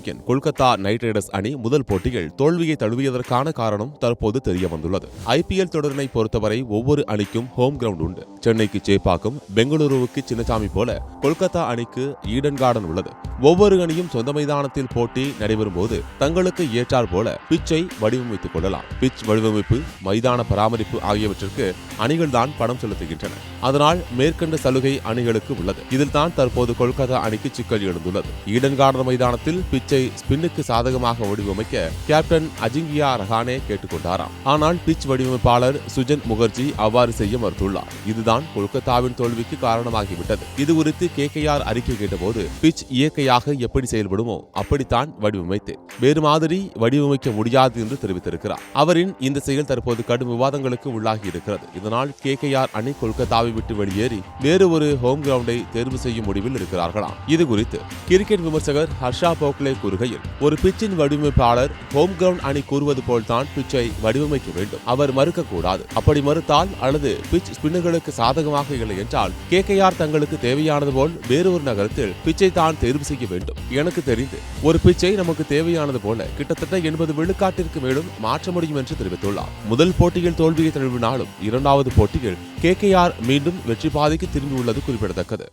Champion Kolkata night Riders அணி முதல் போட்டியில் தோல்வியை தழுவியதற்கான காரணம் தற்போது தெரியவந்துள்ளது. ஐபிஎல் தொடரினை பொறுத்தவரை ஒவ்வொரு அணிக்கும் ஹோம் கிரவுண்ட் உண்டு. சென்னைக்கு சேப்பாக்கம், பெங்களூருவுக்கு சின்னசாமி போல கொல்கத்தா அணிக்கு ஈடன் கார்டன் உள்ளது. ஒவ்வொரு அணியும் சொந்த மைதானத்தில் போட்டி நடைபெறும் போது தங்களுக்கு ஏற்றார் போல பிச்சை வடிவமைத்துக் கொள்ளலாம். பிச் வடிவமைப்பு, மைதான பராமரிப்பு ஆகியவற்றிற்கு அணிகள் தான் பணம் செலுத்துகின்றன. அதனால் மேற்கண்ட சலுகை அணிகளுக்கு உள்ளது. இதில் தான் தற்போது கொல்கத்தா அணிக்கு சிக்கல் எழுந்துள்ளது. ஈடன் கார்டன் மைதானத்தில் பிச்சை ஸ்பின்னுக்கு சாதகமாக வடிவமைக்க கேப்டன் அஜிங்கியா ரஹானே கேட்டுக்கொண்டாராம். ஆனால் பிச் வடிவமைப்பாளர் சுஜன் முகர்ஜி அவ்வாறு செய்ய மறுத்துள்ளார். இதுதான் கொல்கத்தாவின் தோல்விக்கு காரணமாகிவிட்டது. இது குறித்து KKR அறிக்கை கேட்டபோது பிச் இயற்கையாக எப்படி செயல்படுமோ அப்படித்தான் வடிவமைத்தேன், வேறு மாதிரி வடிவமைக்க முடியாது என்று தெரிவித்திருக்கிறார். அவரின் இந்த செயல் தற்போது கடும் விவாதங்களுக்கு உள்ளாகி இருக்கிறது. இதனால் KKR அணி கொல்கத்தாவை விட்டு வெளியேறி வேறு ஒரு ஹோம் கிரவுண்டை தேர்வு செய்யும் முடிவில் இருக்கிறார்களாம். இது குறித்து கிரிக்கெட் விமர்சகர் ஹர்ஷா போக்லே கூறுகையில், ஒரு பிச்சின் வடிவமைப்பாளர் ஹோம் கிரவுண்ட் அணி கூறுவது போல்தான் பிச்சை வடிவமைக்க வேண்டும். அவர் மறுக்கக்கூடாது. அப்படி மறுத்தால் அல்லது பிச் ஸ்பின்னர்களுக்கு சாதகமாக இல்லை என்றால் KKR தங்களுக்கு தேவையானது போல் வேறொரு நகரத்தில் பிச்சை தான் தேர்வு செய்ய வேண்டும். எனக்கு தெரிந்து ஒரு பிச்சை நமக்கு தேவையானது போல கிட்டத்தட்ட 80 விழுக்காட்டிற்கு மேலும் மாற்ற முடியும் என்று தெரிவித்துள்ளார். முதல் போட்டியில் தோல்வியை தழுவினாலும் இரண்டாவது போட்டியில் KKR மீண்டும் வெற்றி பாதைக்கு திரும்பியுள்ளது குறிப்பிடத்தக்கது.